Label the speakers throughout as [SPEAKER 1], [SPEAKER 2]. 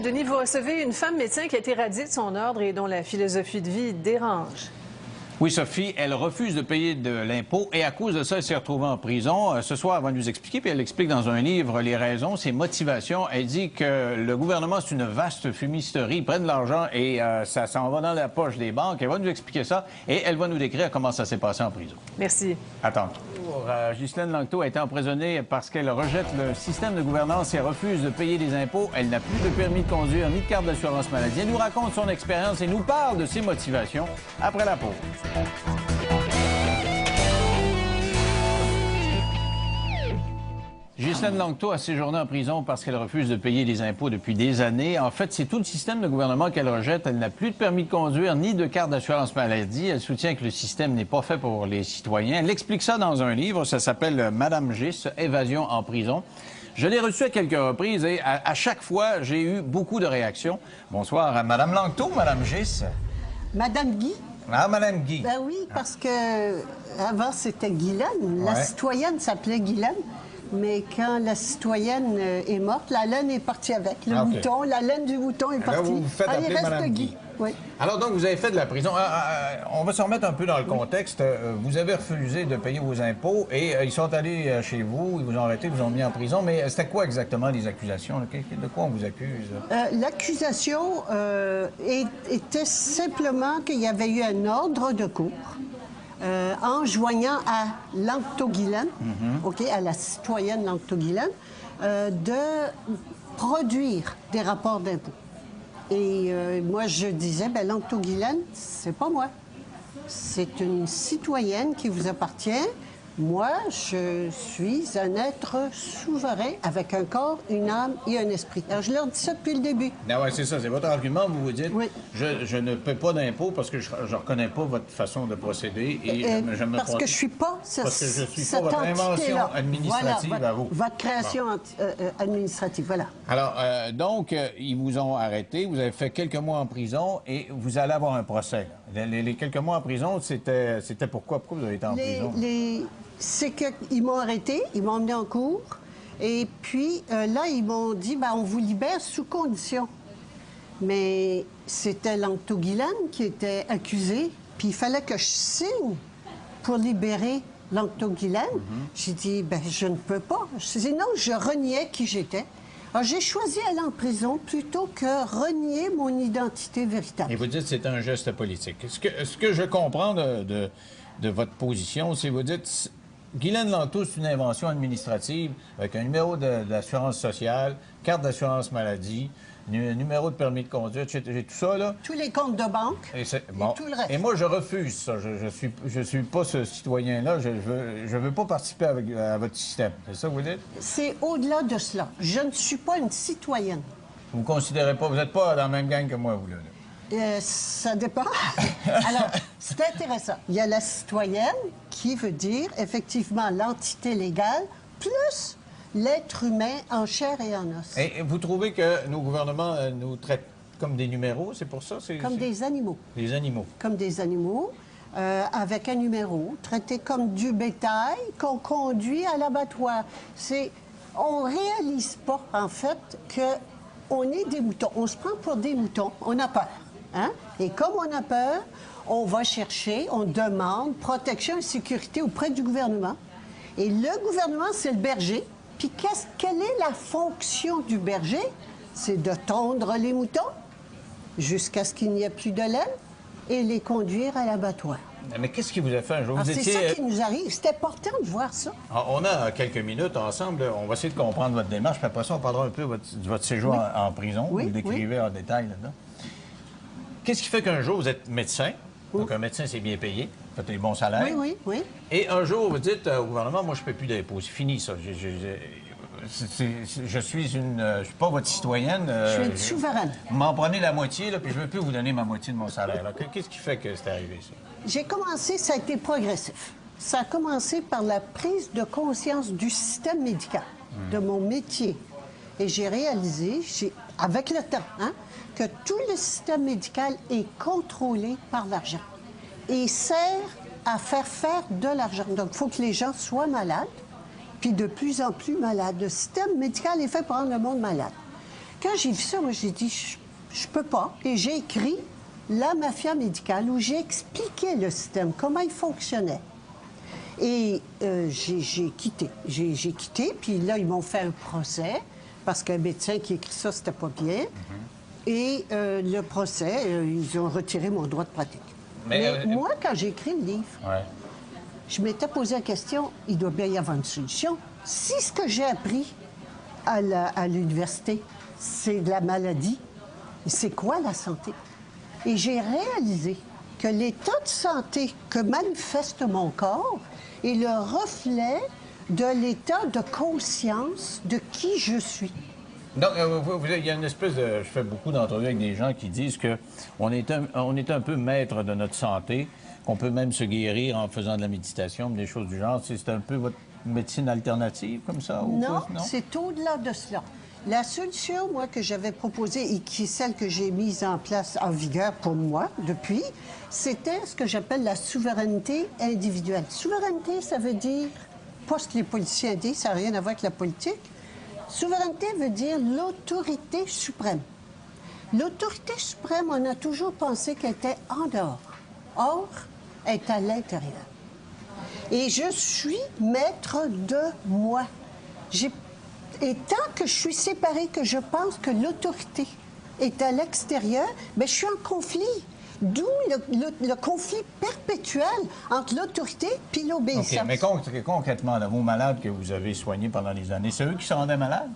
[SPEAKER 1] Denis, vous recevez une femme médecin qui a été radiée de son ordre et dont la philosophie de vie dérange.
[SPEAKER 2] Oui, Sophie, elle refuse de payer de l'impôt et à cause de ça, elle s'est retrouvée en prison. Ce soir, elle va nous expliquer, puis elle explique dans un livre les raisons, ses motivations. Elle dit que le gouvernement, c'est une vaste fumisterie. Ils prennent de l'argent et ça s'en va dans la poche des banques. Elle va nous expliquer ça et elle va nous décrire comment ça s'est passé en prison.
[SPEAKER 1] Merci.
[SPEAKER 2] Attends. Ghislaine Langto a été emprisonnée parce qu'elle rejette le système de gouvernance et refuse de payer des impôts. Elle n'a plus de permis de conduire ni de carte d'assurance maladie. Elle nous raconte son expérience et nous parle de ses motivations après la pause. Ghislaine Langto a séjourné en prison parce qu'elle refuse de payer des impôts depuis des années. En fait, c'est tout le système de gouvernement qu'elle rejette. Elle n'a plus de permis de conduire ni de carte d'assurance maladie. Elle soutient que le système n'est pas fait pour les citoyens. Elle explique ça dans un livre. Ça s'appelle Madame Gis, Évasion en prison. Je l'ai reçu à quelques reprises et à chaque fois, j'ai eu beaucoup de réactions. Bonsoir à Madame Langto, Madame Gis.
[SPEAKER 3] Madame Guy.
[SPEAKER 2] Ah, Madame Guy.
[SPEAKER 3] Ben oui, parce que avant c'était Guylaine. La citoyenne s'appelait Guylaine. Mais quand la citoyenne est morte, la laine est partie avec. Le mouton, la laine du mouton est partie.
[SPEAKER 2] Là, vous faites appeler Madame Guy.
[SPEAKER 3] Oui.
[SPEAKER 2] Alors donc, vous avez fait de la prison. On va se remettre un peu dans le contexte. Vous avez refusé de payer vos impôts et ils sont allés chez vous, ils vous ont arrêté, ils vous ont mis en prison. Mais c'était quoi exactement les accusations? De quoi on vous accuse?
[SPEAKER 3] L'accusation était simplement qu'il y avait eu un ordre de cour enjoignant à Langto-Guylaine, à la citoyenne Langto-Guylaine, de produire des rapports d'impôts. Et moi, je disais, bien, Langto-Guylaine, c'est pas moi. C'est une citoyenne qui vous appartient. Moi, je suis un être souverain avec un corps, une âme et un esprit. Alors, je leur dis ça depuis le début.
[SPEAKER 2] Ah ouais, c'est ça, c'est votre argument. Vous vous dites,
[SPEAKER 3] oui.
[SPEAKER 2] je ne paie pas d'impôts parce que je ne reconnais pas votre façon de procéder et je me
[SPEAKER 3] parce que je suis pas
[SPEAKER 2] parce que je suis pas votre invention administrative
[SPEAKER 3] voilà,
[SPEAKER 2] à vous.
[SPEAKER 3] Votre création administrative, voilà.
[SPEAKER 2] Alors, donc, ils vous ont arrêté, vous avez fait quelques mois en prison et vous allez avoir un procès. Les quelques mois en prison, c'était pourquoi? Pourquoi vous avez été en prison?
[SPEAKER 3] C'est qu'ils m'ont arrêté, ils m'ont emmené en cours, et puis là, ils m'ont dit, ben, on vous libère sous condition. Mais c'était Langto-Guylaine qui était accusé, puis il fallait que je signe pour libérer Langto-Guylaine. J'ai dit, ben, je ne peux pas. Sinon, je reniais qui j'étais. Alors, j'ai choisi aller en prison plutôt que renier mon identité véritable.
[SPEAKER 2] Et vous dites que c'est un geste politique. Ce que je comprends de votre position, c'est vous dites... Guylaine Langto, c'est une invention administrative avec un numéro d'assurance sociale, carte d'assurance maladie, numéro de permis de conduire, j'ai tout ça, là.
[SPEAKER 3] Tous les comptes de banque et tout le reste.
[SPEAKER 2] Et moi, je refuse ça. Je suis pas ce citoyen-là. Je veux pas participer à votre système. C'est ça que vous dites?
[SPEAKER 3] C'est au-delà de cela. Je ne suis pas une citoyenne.
[SPEAKER 2] Vous considérez pas... Vous n'êtes pas dans la même gang que moi, vous, là.
[SPEAKER 3] Ça dépend. Alors, c'est intéressant. Il y a la citoyenne qui veut dire, effectivement, l'entité légale plus l'être humain en chair et en os.
[SPEAKER 2] Et vous trouvez que nos gouvernements nous traitent comme des numéros, c'est pour ça?
[SPEAKER 3] Comme des animaux.
[SPEAKER 2] Des animaux.
[SPEAKER 3] Comme des animaux, avec un numéro, traités comme du bétail qu'on conduit à l'abattoir. On réalise pas, en fait, qu'on est des moutons. On se prend pour des moutons. On a peur. Hein? Et comme on a peur, on va chercher, on demande protection et sécurité auprès du gouvernement. Et le gouvernement, c'est le berger. Puis quelle est la fonction du berger? C'est de tondre les moutons jusqu'à ce qu'il n'y ait plus de laine et les conduire à l'abattoir.
[SPEAKER 2] Mais qu'est-ce qui vous a fait un jour?
[SPEAKER 3] C'est ça qui nous arrive. C'est important de voir ça.
[SPEAKER 2] On a quelques minutes ensemble. On va essayer de comprendre votre démarche. Puis après ça, on parlera un peu de votre séjour en prison. Vous le décrivez en détail là-dedans. Qu'est-ce qui fait qu'un jour, vous êtes médecin? Donc, un médecin, c'est bien payé. Vous faites des bons salaires.
[SPEAKER 3] Oui.
[SPEAKER 2] Et un jour, vous dites au gouvernement, moi, je ne paie plus d'impôts. C'est fini, ça. Je suis pas votre citoyenne.
[SPEAKER 3] Je suis une souveraine.
[SPEAKER 2] Vous m'en prenez la moitié, là, puis je ne veux plus vous donner ma moitié de mon salaire. Qu'est-ce qui fait que c'est arrivé, ça?
[SPEAKER 3] J'ai commencé, ça a été progressif. Ça a commencé par la prise de conscience du système médical, de mon métier. Et j'ai réalisé, avec le temps, que tout le système médical est contrôlé par l'argent et sert à faire de l'argent. Donc, il faut que les gens soient malades, puis de plus en plus malades. Le système médical est fait pour rendre le monde malade. quand j'ai vu ça, moi, j'ai dit, je peux pas. Et j'ai écrit La mafia médicale, où j'ai expliqué le système, comment il fonctionnait. Et j'ai quitté. J'ai quitté, puis là, ils m'ont fait un procès, parce qu'un médecin qui écrit ça, c'était pas bien. Et le procès, ils ont retiré mon droit de pratique. Mais moi, quand j'ai écrit le livre, je m'étais posé la question, il doit bien y avoir une solution. Si ce que j'ai appris à l'université, c'est de la maladie, c'est quoi la santé? Et j'ai réalisé que l'état de santé que manifeste mon corps est le reflet de l'état de conscience de qui je suis.
[SPEAKER 2] Donc, il y a une espèce de... Je fais beaucoup d'entrevues avec des gens qui disent qu'on est un peu maître de notre santé, qu'on peut même se guérir en faisant de la méditation, des choses du genre. C'est un peu votre médecine alternative, comme ça? Ou
[SPEAKER 3] Non,
[SPEAKER 2] non?
[SPEAKER 3] c'est au-delà de cela. La solution, moi, que j'avais proposée et qui est celle que j'ai mise en place en vigueur pour moi depuis, c'était ce que j'appelle la souveraineté individuelle. Souveraineté, ça veut dire, pas ce que les politiciens disent, ça n'a rien à voir avec la politique. Souveraineté veut dire l'autorité suprême. L'autorité suprême, on a toujours pensé qu'elle était en dehors. Or, elle est à l'intérieur. Et je suis maître de moi. Et tant que je suis séparée, que je pense que l'autorité est à l'extérieur, bien, je suis en conflit. D'où le conflit perpétuel entre l'autorité et l'obéissance.
[SPEAKER 2] OK, mais concrètement, là, vos malades que vous avez soignés pendant des années, c'est eux qui se rendaient malades?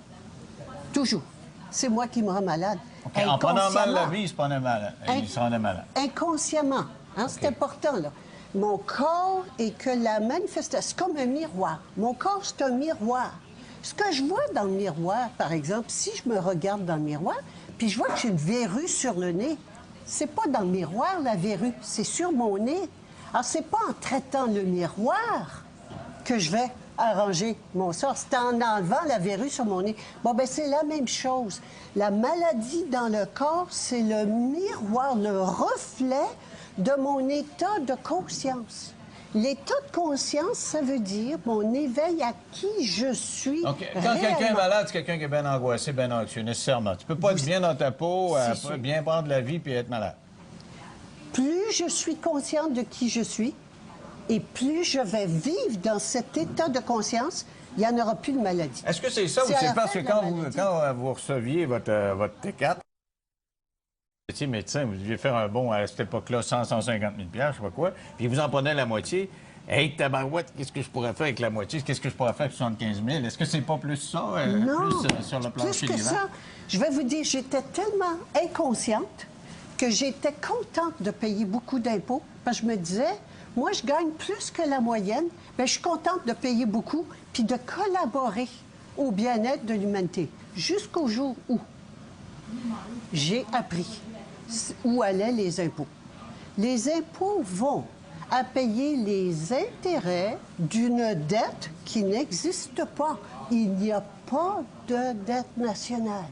[SPEAKER 3] Toujours. C'est moi qui me rends malade.
[SPEAKER 2] OK, en prenant mal la vie, ils se prenaient malade. Ils se rendaient malades.
[SPEAKER 3] Inconsciemment. Hein, c'est important, là. Mon corps est que la manifestation, c'est comme un miroir. Mon corps, c'est un miroir. Ce que je vois dans le miroir, par exemple, si je me regarde dans le miroir, puis je vois que j'ai une verrue sur le nez, c'est pas dans le miroir, la verrue, c'est sur mon nez. Alors, c'est pas en traitant le miroir que je vais arranger mon sort, c'est en enlevant la verrue sur mon nez. Bon, ben c'est la même chose. La maladie dans le corps, c'est le miroir, le reflet de mon état de conscience. L'état de conscience, ça veut dire mon éveil à qui je suis.
[SPEAKER 2] Donc, quand quelqu'un est malade, c'est quelqu'un qui est bien angoissé, bien anxieux, nécessairement. Tu peux pas être bien dans ta peau, bien prendre la vie puis être malade.
[SPEAKER 3] Plus je suis consciente de qui je suis et plus je vais vivre dans cet état de conscience, il n'y en aura plus de maladie.
[SPEAKER 2] Est-ce que c'est ça ou c'est parce que quand vous receviez votre T4, vous étiez médecin, vous deviez faire un bon, à cette époque-là, 150 000 je sais pas quoi, puis vous en prenez la moitié. Hey, tabarouette, qu'est-ce que je pourrais faire avec la moitié? Qu'est-ce que je pourrais faire avec 75 000? Est-ce que c'est pas plus ça,
[SPEAKER 3] non,
[SPEAKER 2] plus sur le plancher
[SPEAKER 3] plus que ça. Je vais vous dire, j'étais tellement inconsciente que j'étais contente de payer beaucoup d'impôts, parce que je me disais, moi, je gagne plus que la moyenne, bien, je suis contente de payer beaucoup, puis de collaborer au bien-être de l'humanité, jusqu'au jour où j'ai appris où allaient les impôts. Les impôts vont à payer les intérêts d'une dette qui n'existe pas. Il n'y a pas de dette nationale.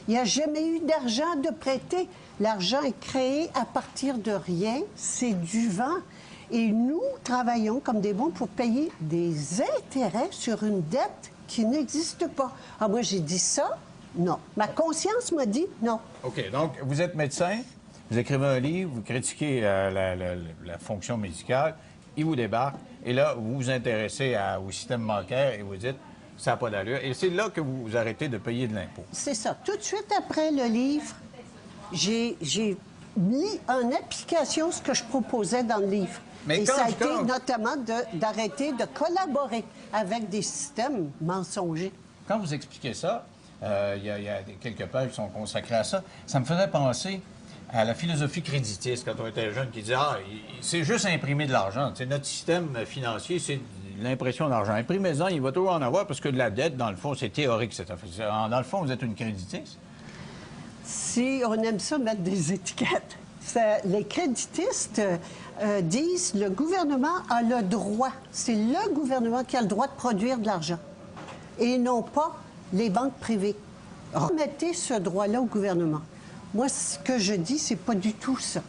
[SPEAKER 3] Il n'y a jamais eu d'argent de prêter. L'argent est créé à partir de rien. C'est du vent. Et nous travaillons comme des bons pour payer des intérêts sur une dette qui n'existe pas. Ah, moi, j'ai dit ça. Non. Ma conscience m'a dit non.
[SPEAKER 2] OK. Donc, vous êtes médecin, vous écrivez un livre, vous critiquez la fonction médicale, il vous débarque, et là, vous vous intéressez au système bancaire et vous dites, ça n'a pas d'allure. Et c'est là que vous arrêtez de payer de l'impôt. C'est
[SPEAKER 3] ça. Tout de suite après le livre, j'ai mis en application ce que je proposais dans le livre. Et ça a été notamment d'arrêter de collaborer avec des systèmes mensongers.
[SPEAKER 2] Quand vous expliquez ça, il y a quelques pages qui sont consacrées à ça. Ça me faisait penser à la philosophie créditiste, quand on était jeune, qui disait « Ah, c'est juste imprimer de l'argent. Notre système financier, c'est l'impression d'argent. Imprimez-en, il va toujours en avoir, parce que de la dette, dans le fond, c'est théorique. Dans le fond, vous êtes une créditiste? »
[SPEAKER 3] Si on aime ça, mettre des étiquettes. Les créditistes disent le gouvernement a le droit. C'est le gouvernement qui a le droit de produire de l'argent. Et non pas les banques privées. Remettez ce droit-là au gouvernement. Moi, ce que je dis, c'est pas du tout ça.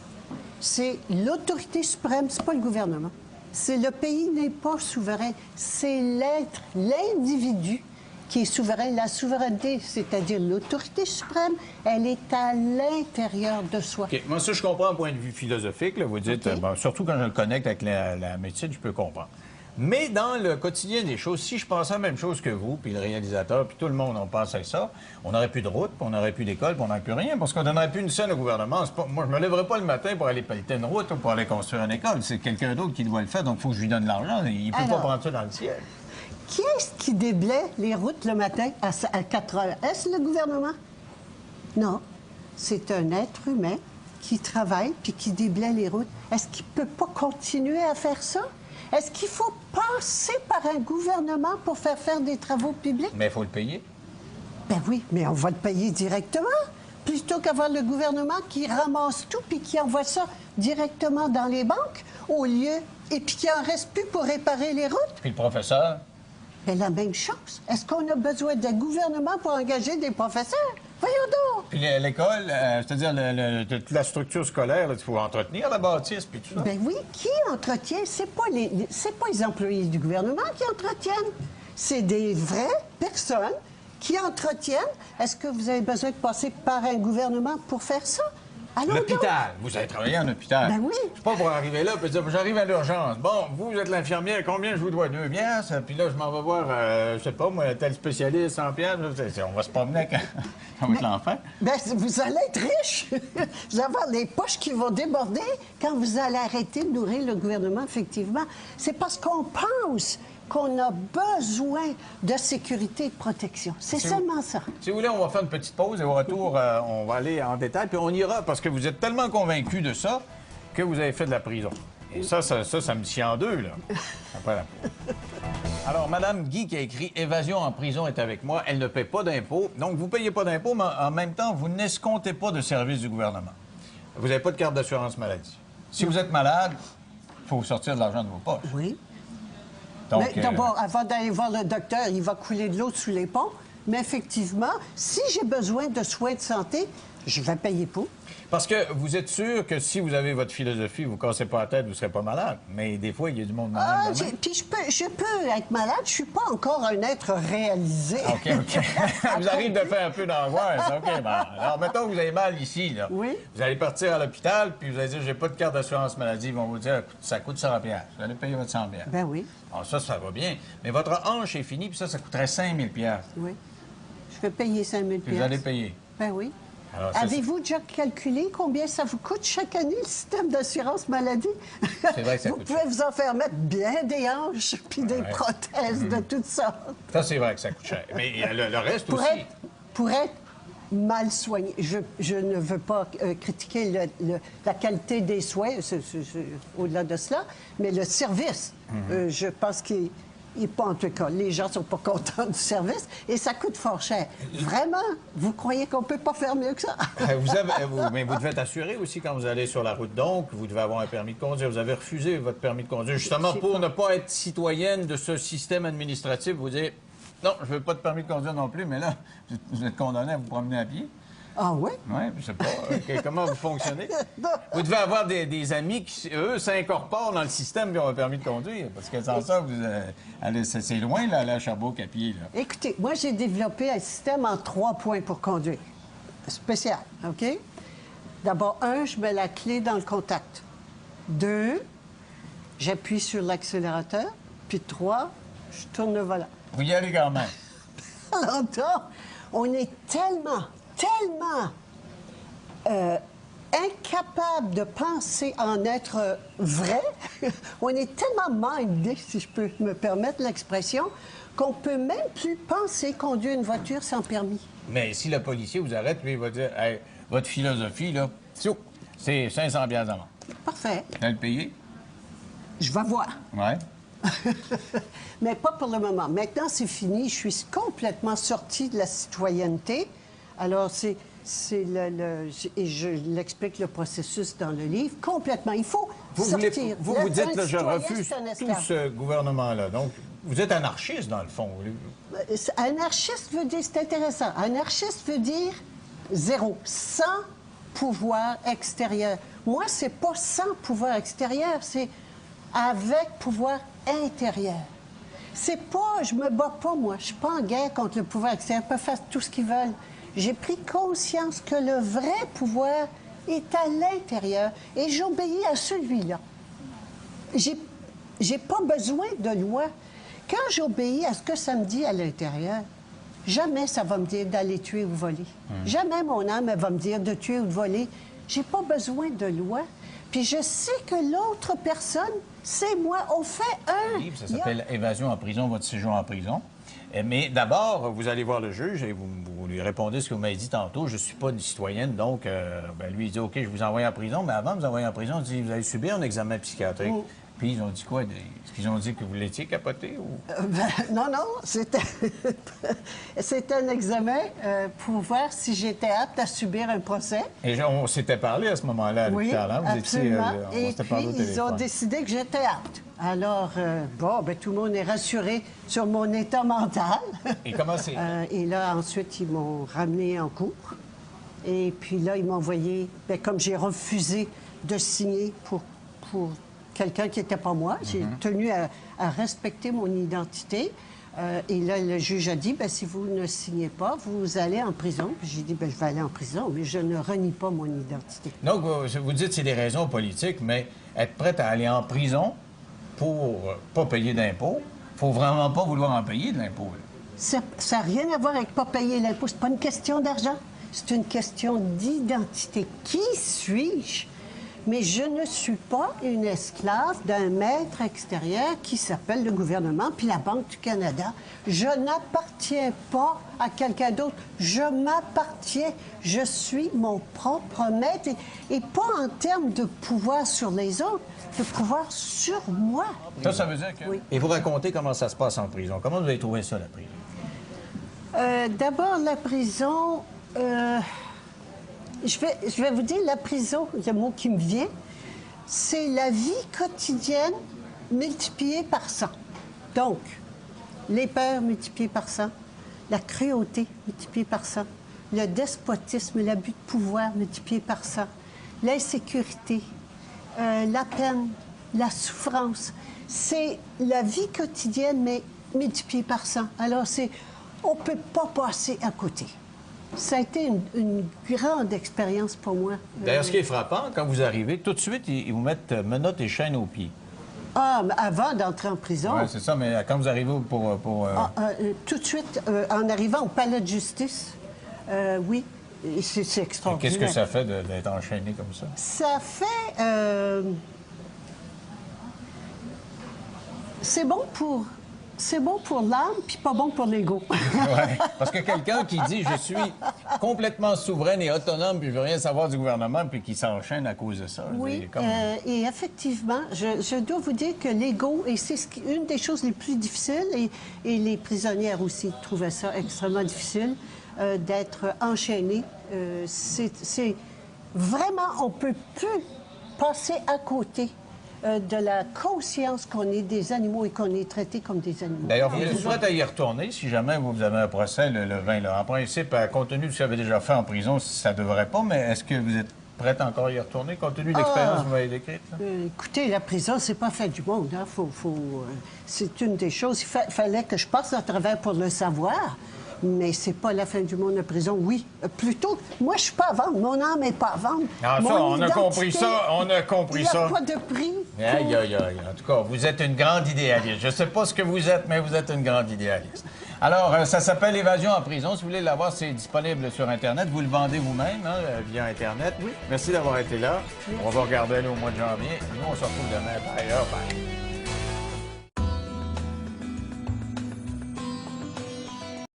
[SPEAKER 3] C'est l'autorité suprême, c'est pas le gouvernement. C'est le pays n'est pas souverain. C'est l'être, l'individu qui est souverain. La souveraineté, c'est-à-dire l'autorité suprême, elle est à l'intérieur de soi.
[SPEAKER 2] OK. Moi, ça, je comprends un point de vue philosophique. Là. Vous dites,
[SPEAKER 3] OK.
[SPEAKER 2] bon, surtout quand je le connecte avec la médecine, je peux comprendre. Mais dans le quotidien des choses, si je pensais la même chose que vous, puis le réalisateur, puis tout le monde, on pensait ça, on n'aurait plus de route, puis on n'aurait plus d'école, puis on n'aurait plus rien, parce qu'on ne donnerait plus une scène au gouvernement. Moi, je me lèverais pas le matin pour aller pelleter une route ou pour aller construire une école. C'est quelqu'un d'autre qui doit le faire, donc il faut que je lui donne l'argent. Il ne peut pas prendre ça dans le ciel.
[SPEAKER 3] Qui est-ce qui déblaye les routes le matin à 4 heures? Est-ce le gouvernement? Non. C'est un être humain qui travaille puis qui déblaye les routes. Est-ce qu'il ne peut pas continuer à faire ça? Est-ce qu'il faut passer par un gouvernement pour faire des travaux publics?
[SPEAKER 2] Mais il faut le payer.
[SPEAKER 3] Ben oui, mais on va le payer directement, plutôt qu'avoir le gouvernement qui ramasse tout puis qui envoie ça directement dans les banques, au lieu, et puis qui en reste plus pour réparer les routes.
[SPEAKER 2] Puis le professeur?
[SPEAKER 3] Bien, la même chose. Est-ce qu'on a besoin d'un gouvernement pour engager des professeurs? Voyons donc!
[SPEAKER 2] Puis l'école, c'est-à-dire toute la structure scolaire, il faut entretenir la bâtisse, puis tout ça.
[SPEAKER 3] Ben oui, qui entretient? C'est pas les employés du gouvernement qui entretiennent. C'est des vraies personnes qui entretiennent. Est-ce que vous avez besoin de passer par un gouvernement pour faire ça?
[SPEAKER 2] L'hôpital. Vous avez travaillé en hôpital.
[SPEAKER 3] Ben oui.
[SPEAKER 2] C'est pas pour arriver là et dire, j'arrive à l'urgence. Bon, vous êtes l'infirmière, combien je vous dois? 2 piastres. Puis là, je m'en vais voir, je sais pas, moi, tel spécialiste, 100 piastres. On va se promener avec... Ça va être l'enfer.
[SPEAKER 3] Ben, vous allez être riche. Vous allez avoir les poches qui vont déborder quand vous allez arrêter de nourrir le gouvernement, effectivement. C'est parce qu'on pense qu'on a besoin de sécurité et de protection. C'est seulement ça.
[SPEAKER 2] Si vous voulez, on va faire une petite pause et au retour, on va aller en détail. Puis on ira parce que vous êtes tellement convaincu de ça que vous avez fait de la prison. Et ça me scie en deux, là. Après la pause. Alors, Mme Guy qui a écrit « Évasion en prison » est avec moi. Elle ne paie pas d'impôts. Donc, vous ne payez pas d'impôts, mais en même temps, vous n'escomptez pas de services du gouvernement. Vous n'avez pas de carte d'assurance maladie. Si vous êtes malade, il faut sortir de l'argent de vos poches.
[SPEAKER 3] Oui.
[SPEAKER 2] Donc,
[SPEAKER 3] Mais d'abord, avant d'aller voir le docteur, il va couler de l'eau sous les ponts. Mais effectivement, si j'ai besoin de soins de santé, je vais payer pour.
[SPEAKER 2] Parce que vous êtes sûr que si vous avez votre philosophie, vous ne cassez pas la tête, vous ne serez pas malade. Mais des fois, il y a du monde malade.
[SPEAKER 3] Puis je peux être malade. Je ne suis pas encore un être réalisé.
[SPEAKER 2] OK. Vous arrivez de faire un peu d'angoisse. OK, bon. Alors, mettons que vous avez mal ici, là.
[SPEAKER 3] Oui.
[SPEAKER 2] Vous allez partir à l'hôpital, puis vous allez dire, j'ai pas de carte d'assurance maladie. Ils vont vous dire, ça coûte 100 piastres. Vous allez payer votre 100 piastres.
[SPEAKER 3] Ben oui.
[SPEAKER 2] Alors, ça va bien. Mais votre hanche est finie, puis ça coûterait 5 000 piastres.
[SPEAKER 3] Oui. Je vais payer 5 000
[SPEAKER 2] Puis vous allez payer.
[SPEAKER 3] Ben oui.
[SPEAKER 2] Alors,
[SPEAKER 3] avez-vous déjà calculé combien ça vous coûte chaque année, le système d'assurance maladie?
[SPEAKER 2] C'est vrai que ça
[SPEAKER 3] vous
[SPEAKER 2] coûte
[SPEAKER 3] pouvez
[SPEAKER 2] cher.
[SPEAKER 3] vous en faire mettre bien des hanches puis des prothèses de toutes sortes.
[SPEAKER 2] Ça, c'est vrai que ça coûte cher. Mais le reste
[SPEAKER 3] Pour
[SPEAKER 2] aussi.
[SPEAKER 3] pour être mal soigné. Je ne veux pas critiquer la qualité des soins, au-delà de cela, mais le service, je pense qu'il n'est pas, en tout cas, les gens ne sont pas contents du service et ça coûte fort cher. Vraiment, vous croyez qu'on ne peut pas faire mieux que ça?
[SPEAKER 2] Mais vous devez être assuré aussi quand vous allez sur la route. Donc, vous devez avoir un permis de conduire. Vous avez refusé votre permis de conduire, justement pour ne pas être citoyenne de ce système administratif. Vous dites, non, je veux pas de permis de conduire non plus, mais là, vous êtes condamné à vous promener à pied.
[SPEAKER 3] Ah oui?
[SPEAKER 2] Oui, je sais pas. Comment vous fonctionnez? Vous devez avoir des amis qui, eux, s'incorporent dans le système et ont un permis de conduire. Parce que sans ça, c'est loin, là, aller à Sherbrooke à pied. Là.
[SPEAKER 3] Écoutez, moi, j'ai développé un système en 3 points pour conduire. Spécial, OK? D'abord, 1, je mets la clé dans le contact. 2, j'appuie sur l'accélérateur. Puis 3, je tourne le volant.
[SPEAKER 2] Vous y allez quand même.
[SPEAKER 3] Alors, on est tellement incapable de penser en être vrai, on est tellement mindé, si je peux me permettre l'expression, qu'on peut même plus penser conduire une voiture sans permis.
[SPEAKER 2] Mais si le policier vous arrête, lui, il va dire, hey, votre philosophie, là, c'est 500 piastres d'amende.
[SPEAKER 3] Parfait.
[SPEAKER 2] Vous allez le payer?
[SPEAKER 3] Je vais voir.
[SPEAKER 2] Ouais.
[SPEAKER 3] Mais pas pour le moment. Maintenant, c'est fini. Je suis complètement sortie de la citoyenneté. Alors, et je l'explique le processus dans le livre, complètement. Il faut sortir.
[SPEAKER 2] Vous dites, là, je
[SPEAKER 3] citoyen,
[SPEAKER 2] refuse
[SPEAKER 3] c'est un
[SPEAKER 2] tout
[SPEAKER 3] esclave.
[SPEAKER 2] ce gouvernement-là. Donc, vous êtes anarchiste, dans le fond.
[SPEAKER 3] Anarchiste veut dire, c'est intéressant, anarchiste veut dire zéro, sans pouvoir extérieur. Moi, c'est pas sans pouvoir extérieur, c'est avec pouvoir intérieur. C'est pas... Je me bats pas, moi. Je suis pas en guerre contre le pouvoir extérieur. Ils peuvent faire tout ce qu'ils veulent. J'ai pris conscience que le vrai pouvoir est à l'intérieur et j'obéis à celui-là. J'ai pas besoin de loi. Quand j'obéis à ce que ça me dit à l'intérieur, jamais ça va me dire d'aller tuer ou voler. Jamais mon âme elle va me dire de tuer ou de voler. J'ai pas besoin de loi. Puis je sais que l'autre personne, c'est moi. On fait un.
[SPEAKER 2] livre, ça s'appelle Évasion en prison, votre séjour en prison. Mais d'abord, vous allez voir le juge et vous lui répondez ce que vous m'avez dit tantôt. Je ne suis pas une citoyenne, donc lui, il dit, OK, je vous envoie en prison. Mais avant de vous envoyer en prison, il dit, vous allez subir un examen psychiatrique. Puis ils ont dit quoi? Est-ce qu'ils ont dit que vous l'étiez capoté? Ou...
[SPEAKER 3] Non, c'était un examen pour voir si j'étais apte à subir un procès.
[SPEAKER 2] Et on s'était parlé à ce moment-là à l'hôpital, hein? Vous
[SPEAKER 3] absolument.
[SPEAKER 2] Étiez,
[SPEAKER 3] et puis, ils ont décidé que j'étais apte. Alors, tout le monde est rassuré sur mon état mental.
[SPEAKER 2] Et comment c'est?
[SPEAKER 3] Et là, ensuite, ils m'ont ramené en cour. Et puis là, ils m'ont envoyé... comme j'ai refusé de signer pour quelqu'un qui n'était pas moi, j'ai tenu à respecter mon identité. Et là, le juge a dit, si vous ne signez pas, vous allez en prison. J'ai dit, je vais aller en prison, mais je ne renie pas mon identité.
[SPEAKER 2] Donc, vous dites que c'est des raisons politiques, mais être prête à aller en prison pour pas payer d'impôts, faut vraiment pas vouloir en payer de l'impôt.
[SPEAKER 3] Ça n'a rien à voir avec pas payer l'impôt. C'est pas une question d'argent. C'est une question d'identité. Qui suis-je? Mais je ne suis pas une esclave d'un maître extérieur qui s'appelle le gouvernement puis la Banque du Canada. Je n'appartiens pas à quelqu'un d'autre. Je m'appartiens. Je suis mon propre maître. Et pas en termes de pouvoir sur les autres, de pouvoir sur moi.
[SPEAKER 2] Ça veut dire que... Oui. Et vous racontez comment ça se passe en prison. Comment vous avez trouvé ça, la prison?
[SPEAKER 3] D'abord, la prison... Je vais vous dire, la prison, le mot qui me vient, c'est la vie quotidienne multipliée par 100. Donc, les peurs multipliées par 100, la cruauté multipliée par 100, le despotisme, l'abus de pouvoir multiplié par 100, l'insécurité, la peine, la souffrance. C'est la vie quotidienne, mais multipliée par 100. Alors, on ne peut pas passer à côté. Ça a été une grande expérience pour moi.
[SPEAKER 2] D'ailleurs, ce qui est frappant, quand vous arrivez, tout de suite, ils vous mettent menottes et chaînes aux pieds.
[SPEAKER 3] Ah, avant d'entrer en prison?
[SPEAKER 2] Oui, c'est ça, mais quand vous arrivez
[SPEAKER 3] tout de suite, en arrivant au palais de justice, oui, c'est extraordinaire.
[SPEAKER 2] Qu'est-ce que ça fait d'être enchaîné comme ça?
[SPEAKER 3] Ça fait... C'est bon pour l'âme, puis pas bon pour l'ego.
[SPEAKER 2] Oui, parce que quelqu'un qui dit « je suis complètement souveraine et autonome, puis je veux rien savoir du gouvernement », puis qui s'enchaîne à cause de ça.
[SPEAKER 3] Oui, et effectivement, je dois vous dire que l'ego, et c'est une des choses les plus difficiles, et les prisonnières aussi trouvaient ça extrêmement difficile, d'être enchaînées. C'est vraiment, on peut plus passer à côté de la conscience qu'on est des animaux et qu'on est traités comme des animaux.
[SPEAKER 2] D'ailleurs, vous êtes prête à y retourner si jamais vous avez un procès le 20. Là. En principe, compte tenu de ce que vous avez déjà fait en prison, ça ne devrait pas, mais est-ce que vous êtes prête encore à y retourner, compte tenu de l'expérience que vous m'avez décrite?
[SPEAKER 3] Écoutez, la prison, c'est pas fait du monde. Hein. C'est une des choses. Il fallait que je passe à travers pour le savoir. Mais c'est pas la fin du monde, la prison. Oui, plutôt, moi, je suis pas à vendre. Mon âme n'est pas à vendre.
[SPEAKER 2] Ah, ça, on a compris ça. On a compris ça.
[SPEAKER 3] Il n'y a pas de prix.
[SPEAKER 2] Aïe, aïe, aïe. En tout cas, vous êtes une grande idéaliste. Je ne sais pas ce que vous êtes, mais vous êtes une grande idéaliste. Alors, ça s'appelle Évasion en prison. Si vous voulez l'avoir, c'est disponible sur Internet. Vous le vendez vous-même, hein, via Internet. Oui. Merci d'avoir été là. On va regarder là, au mois de janvier. Nous, on se retrouve demain. Bye.